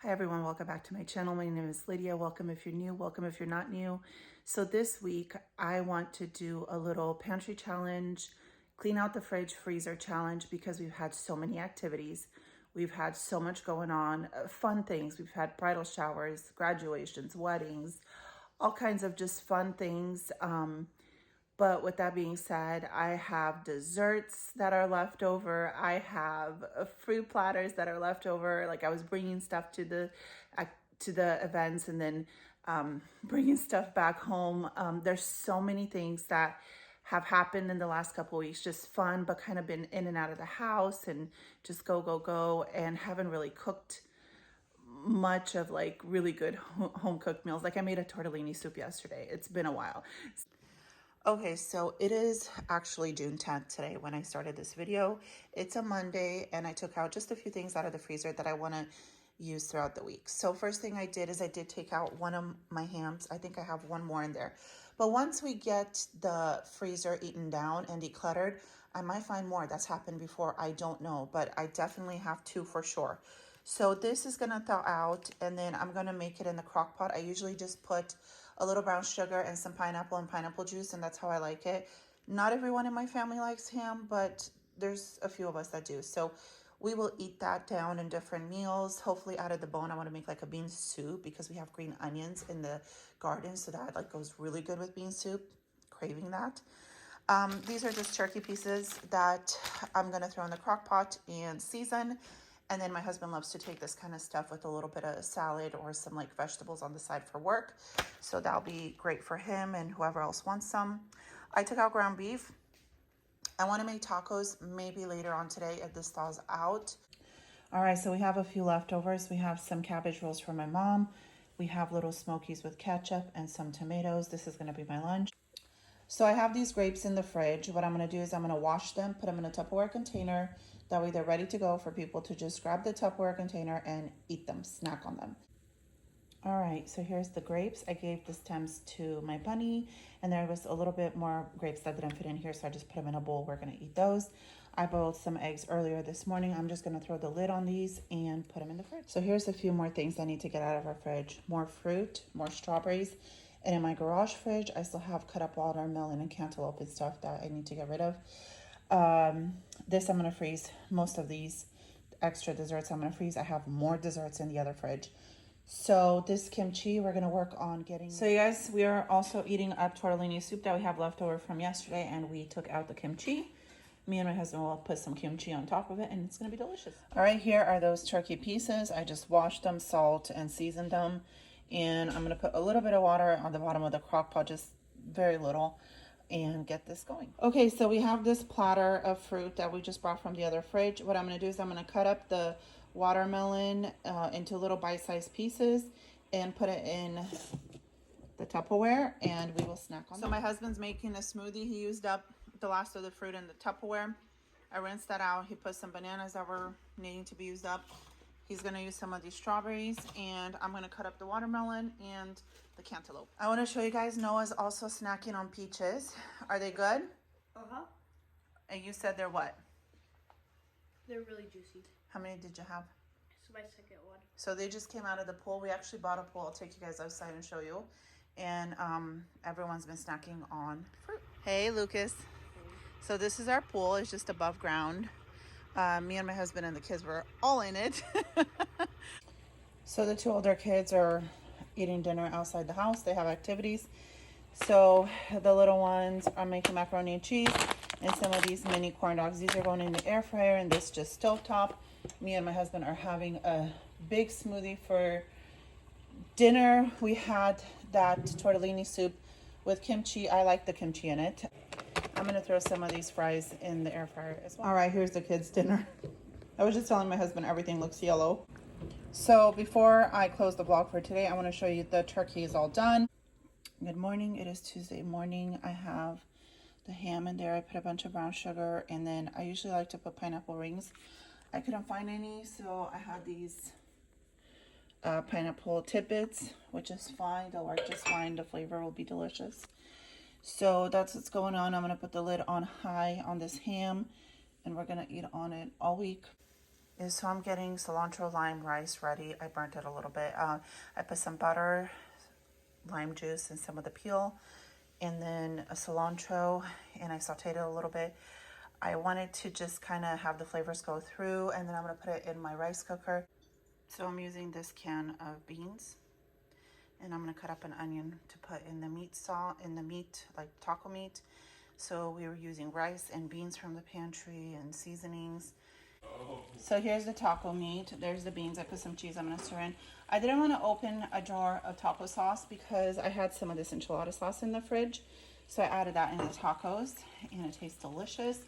Hi everyone, welcome back to my channel. My name is Lydia. Welcome if you're new, welcome if you're not new. So this week I want to do a little pantry challenge, clean out the fridge freezer challenge because we've had so many activities. We've had so much going on, fun things. We've had bridal showers, graduations, weddings, all kinds of just fun things. But with that being said, I have desserts that are left over. I have fruit platters that are left over. Like I was bringing stuff to the events and then bringing stuff back home. There's so many things that have happened in the last couple of weeks. Just fun, but kind of been in and out of the house and just go, and haven't really cooked much of like really good home cooked meals. Like I made a tortellini soup yesterday. It's been a while. Okay, so it is actually June 10th today when I started this video. It's a Monday and I took out just a few things out of the freezer that I want to use throughout the week. So first thing I did is I did take out one of my hams. I think I have one more in there. But once we get the freezer eaten down and decluttered, I might find more. That's happened before. I don't know, but I definitely have two for sure. So this is gonna thaw out and then I'm gonna make it in the crock pot. I usually just put a little brown sugar and some pineapple and pineapple juice, and that's how I like it. Not everyone in my family likes ham, but there's a few of us that do. So we will eat that down in different meals. Hopefully out of the bone, I want to make like a bean soup because we have green onions in the garden. So that like goes really good with bean soup. Craving that. These are just turkey pieces that I'm going to throw in the crock pot and season. And then my husband loves to take this kind of stuff with a little bit of salad or some like vegetables on the side for work. So that'll be great for him and whoever else wants some. I took out ground beef. I want to make tacos maybe later on today if this thaws out. All right, so we have a few leftovers. We have some cabbage rolls for my mom. We have little smokies with ketchup and some tomatoes. This is going to be my lunch. So I have these grapes in the fridge. What I'm going to do is I'm going to wash them, put them in a Tupperware container. That way they're ready to go for people to just grab the Tupperware container and eat them, snack on them. All right, so here's the grapes. I gave the stems to my bunny, and there was a little bit more grapes that didn't fit in here, so I just put them in a bowl. We're going to eat those. I boiled some eggs earlier this morning. I'm just going to throw the lid on these and put them in the fridge. So here's a few more things I need to get out of our fridge. More fruit, more strawberries. And in my garage fridge, I still have cut up watermelon and cantaloupe and stuff that I need to get rid of. This I'm going to freeze. Most of these extra desserts I'm going to freeze. I have more desserts in the other fridge. So this kimchi, we're going to work on getting. So you guys, we are also eating up tortellini soup that we have left over from yesterday, and we took out the kimchi. Me and my husband will put some kimchi on top of it, and it's going to be delicious. All right, here are those turkey pieces. I just washed them, salt, and seasoned them. And I'm going to put a little bit of water on the bottom of the crock pot, just very little, and get this going. Okay, so we have this platter of fruit that we just brought from the other fridge. What I'm going to do is I'm going to cut up the watermelon into little bite-sized pieces and put it in the Tupperware, and we will snack on that. So my husband's making a smoothie. He used up the last of the fruit in the Tupperware. I rinsed that out. He put some bananas that were needing to be used up. He's going to use some of these strawberries, and I'm going to cut up the watermelon and the cantaloupe. I want to show you guys, Noah's also snacking on peaches. Are they good? Uh-huh. And you said they're what? They're really juicy. How many did you have? It's my second one. So they just came out of the pool. We actually bought a pool. I'll take you guys outside and show you. And everyone's been snacking on fruit. Hey, Lucas. Hey. So this is our pool. It's just above ground. Me and my husband and the kids were all in it. So the two older kids are eating dinner outside the house. They have activities. So the little ones are making macaroni and cheese and some of these mini corn dogs. These are going in the air fryer and this just stovetop. Me and my husband are having a big smoothie for dinner. We had that tortellini soup with kimchi. I like the kimchi in it. I'm going to throw some of these fries in the air fryer as well. All right, here's the kids' dinner. I was just telling my husband everything looks yellow. So before I close the vlog for today, I want to show you the turkey is all done. Good morning. It is Tuesday morning. I have the ham in there. I put a bunch of brown sugar, and then I usually like to put pineapple rings. I couldn't find any, so I had these pineapple tidbits, which is fine. They'll work just fine. The flavor will be delicious. So that's what's going on. I'm going to put the lid on high on this ham, and we're going to eat on it all week. is, so I'm getting cilantro lime rice ready. I burnt it a little bit. I put some butter, lime juice, and some of the peel, and then a cilantro, and I sauteed it a little bit. I wanted to just kind of have the flavors go through, and then I'm going to put it in my rice cooker. So I'm using this can of beans, and I'm going to cut up an onion to put in the meat, like taco meat. So we were using rice and beans from the pantry and seasonings. So here's the taco meat. There's the beans. I put some cheese. I'm going to stir in. I didn't want to open a jar of taco sauce because I had some of this enchilada sauce in the fridge. So I added that in the tacos, and it tastes delicious.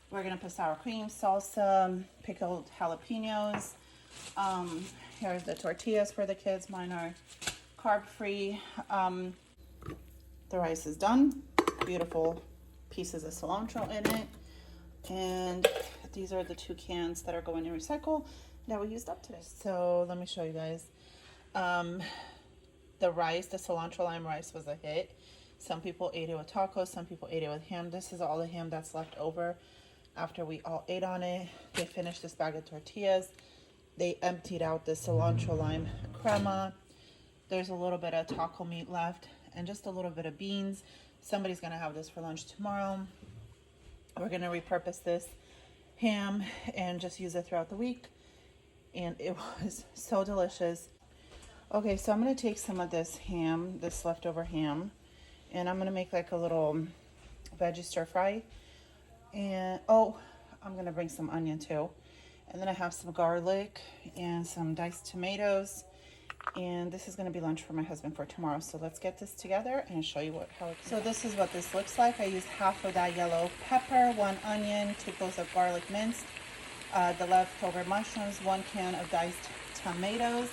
We're going to put sour cream, salsa, pickled jalapenos. Here's the tortillas for the kids. Mine are carb-free. The rice is done. Beautiful pieces of cilantro in it. And these are the 2 cans that are going in recycle that we used up today. So let me show you guys. The rice, the cilantro lime rice was a hit. Some people ate it with tacos. Some people ate it with ham. This is all the ham that's left over after we all ate on it. They finished this bag of tortillas. They emptied out the cilantro lime crema. There's a little bit of taco meat left and just a little bit of beans. Somebody's gonna have this for lunch tomorrow. We're gonna repurpose this ham and just use it throughout the week. And it was so delicious. Okay, so I'm gonna take some of this ham, this leftover ham, and I'm gonna make like a little veggie stir fry. And I'm gonna bring some onion too. And then I have some garlic and some diced tomatoes. And this is going to be lunch for my husband for tomorrow. So let's get this together and show you how it. So this is what this looks like. I used half of that yellow pepper, 1 onion, 2 cloves of garlic minced, the leftover mushrooms, 1 can of diced tomatoes.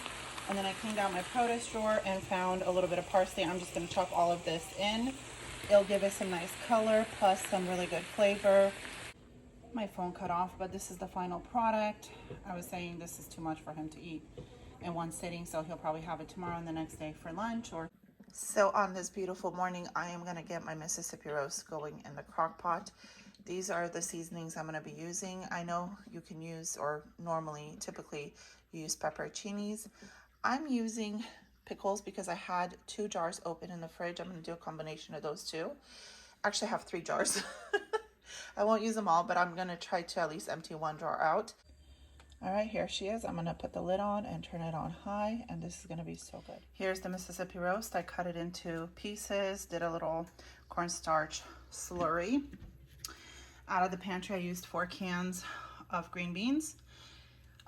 And then I cleaned out my produce drawer and found a little bit of parsley. I'm just going to chop all of this in. It'll give it some nice color plus some really good flavor. My phone cut off, but this is the final product. I was saying this is too much for him to eat in one sitting, so he'll probably have it tomorrow and the next day for lunch. So on this beautiful morning, I am going to get my Mississippi roast going in the crock pot. These are the seasonings I'm going to be using. I know you can use, or typically you use pepperoncinis. I'm using pickles because I had 2 jars open in the fridge. I'm going to do a combination of those 2. Actually, I have 3 jars. I won't use them all, but I'm going to try to at least empty 1 jar out. All right, here she is. I'm going to put the lid on and turn it on high, and this is going to be so good. Here's the Mississippi roast. I cut it into pieces, did a little cornstarch slurry. Out of the pantry, I used 4 cans of green beans,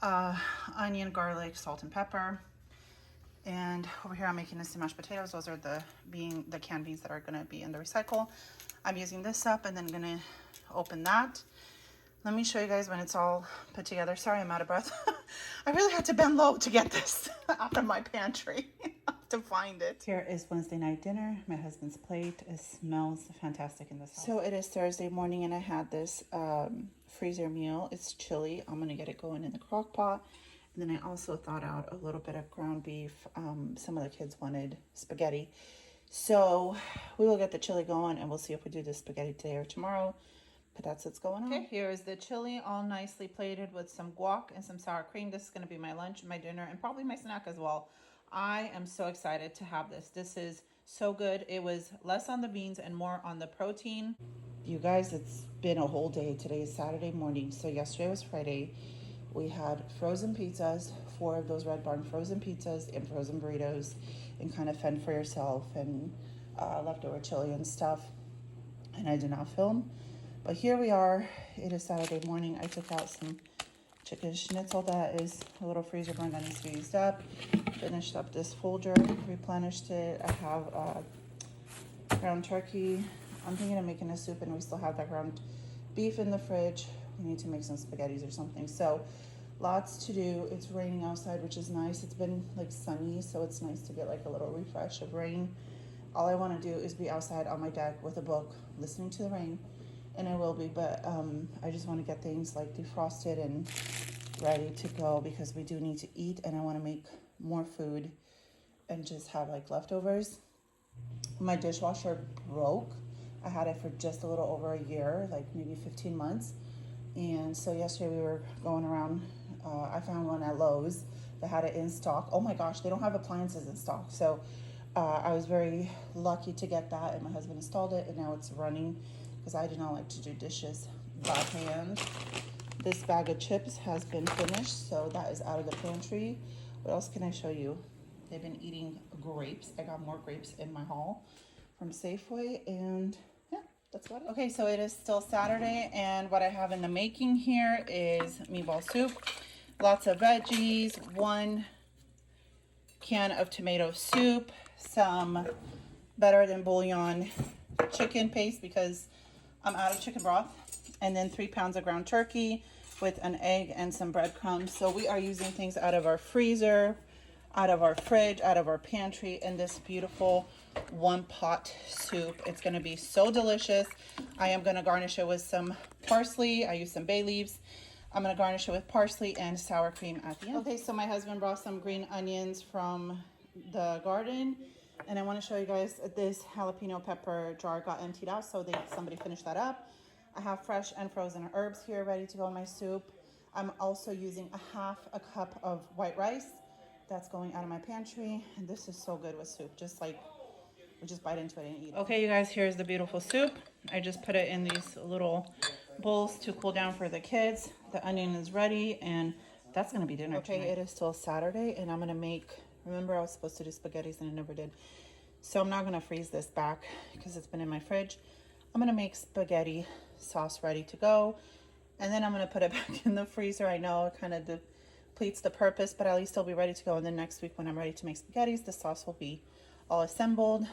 onion, garlic, salt, and pepper. And over here, I'm making this mashed potatoes. Those are the canned beans that are going to be in the recycle. I'm using this up and then going to open that. Let me show you guys when it's all put together. Sorry, I'm out of breath. I really had to bend low to get this out of my pantry to find it. Here is Wednesday night dinner. My husband's plate. It smells fantastic in this house. So it is Thursday morning and I had this freezer meal. It's chili. I'm going to get it going in the crock pot. And then I also thought out a little bit of ground beef. Some of the kids wanted spaghetti. So we will get the chili going and we'll see if we do the spaghetti today or tomorrow. But that's what's going on. Okay, here is the chili all nicely plated with some guac and some sour cream. This is going to be my lunch, my dinner, and probably my snack as well. I am so excited to have this. This is so good. It was less on the beans and more on the protein. You guys, it's been a whole day. Today is Saturday morning. So yesterday was Friday. We had frozen pizzas, 4 of those Red Barn frozen pizzas and frozen burritos, and kind of fend for yourself and leftover chili and stuff. And I did not film. But here we are. It is Saturday morning. I took out some chicken schnitzel that is a little freezer burn that needs to be used up. Finished up this Folger, replenished it. I have ground turkey. I'm thinking of making a soup, and we still have that ground beef in the fridge. We need to make some spaghettis or something. So lots to do. It's raining outside, which is nice. It's been like sunny, so it's nice to get like a little refresh of rain. All I want to do is be outside on my deck with a book, listening to the rain. And I will be, but I just want to get things like defrosted and ready to go because we do need to eat, and I want to make more food and just have like leftovers. My dishwasher broke. I had it for just a little over a year, like maybe 15 months. And so yesterday we were going around I found one at Lowe's that had it in stock. Oh my gosh, they don't have appliances in stock. So I was very lucky to get that, and my husband installed it, and now it's running because I do not like to do dishes by hand. This bag of chips has been finished, so that is out of the pantry. What else can I show you? They've been eating grapes. I got more grapes in my haul from Safeway, and yeah, that's about it. Okay, so it is still Saturday, and what I have in the making here is meatball soup, lots of veggies, 1 can of tomato soup, some better than bouillon chicken paste because I'm out of chicken broth, and then 3 pounds of ground turkey with an egg and some breadcrumbs. So we are using things out of our freezer, out of our fridge, out of our pantry in this beautiful 1-pot soup. It's going to be so delicious. I am going to garnish it with some parsley. I use some bay leaves. I'm going to garnish it with parsley and sour cream at the end. Okay, so my husband brought some green onions from the garden, and I want to show you guys this jalapeno pepper jar got emptied out, so somebody finished that up. I have fresh and frozen herbs here ready to go in my soup. I'm also using a 1/2 cup of white rice that's going out of my pantry, and this is so good with soup. Just like we just bite into it and eat it. Okay, you guys, here's the beautiful soup. I just put it in these little bowls to cool down for the kids. The onion is ready, and that's gonna be dinner tonight. It is still Saturday, and I'm gonna make, remember I was supposed to do spaghettis and I never did. So I'm not gonna freeze this back because it's been in my fridge. I'm gonna make spaghetti sauce ready to go, and then I'm gonna put it back in the freezer. I know it kind of depletes the purpose, but at least it'll be ready to go. And then next week when I'm ready to make spaghettis, the sauce will be all assembled.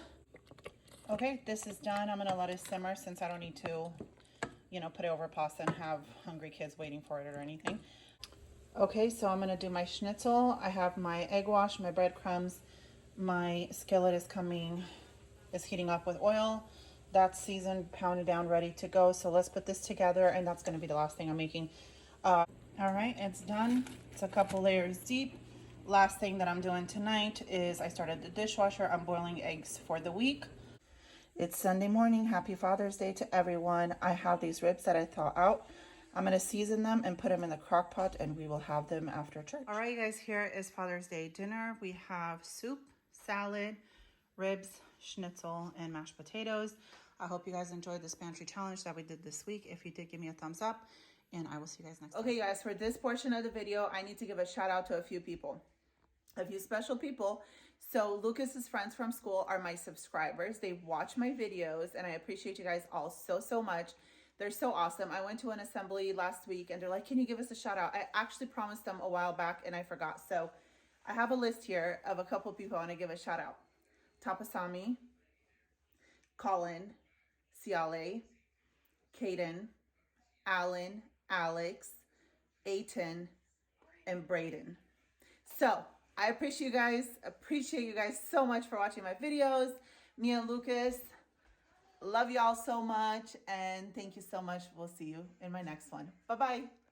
Okay, this is done. I'm gonna let it simmer since I don't need to, you know, put it over pasta and have hungry kids waiting for it or anything. Okay, so I'm gonna do my schnitzel. I have my egg wash, my breadcrumbs. My skillet is heating up with oil. That's seasoned, pounded down, ready to go. So let's put this together, and that's gonna be the last thing I'm making. All right, it's done. It's a couple layers deep. Last thing that I'm doing tonight is I started the dishwasher. I'm boiling eggs for the week. It's Sunday morning. Happy Father's Day to everyone. I have these ribs that I thaw out. I'm going to season them and put them in the crock pot, and we will have them after church. All right, you guys, here is Father's Day dinner. We have soup, salad, ribs, schnitzel, and mashed potatoes. I hope you guys enjoyed this pantry challenge that we did this week. If you did, give me a thumbs up, and I will see you guys next time. Okay, guys, for this portion of the video, I need to give a shout out to a few people. A few special people. So Lucas's friends from school are my subscribers. They watch my videos, and I appreciate you guys all so much. They're so awesome. I went to an assembly last week, and they're like, can you give us a shout out? I actually promised them a while back, and I forgot. So I have a list here of a couple people I want to give a shout out. Tapasami, Colin, Ciale, Kaden, Alan, Alex, Aiton, and Braden. So I appreciate you guys so much for watching my videos. Me and Lucas, love y'all so much, and thank you so much. We'll see you in my next one. Bye-bye.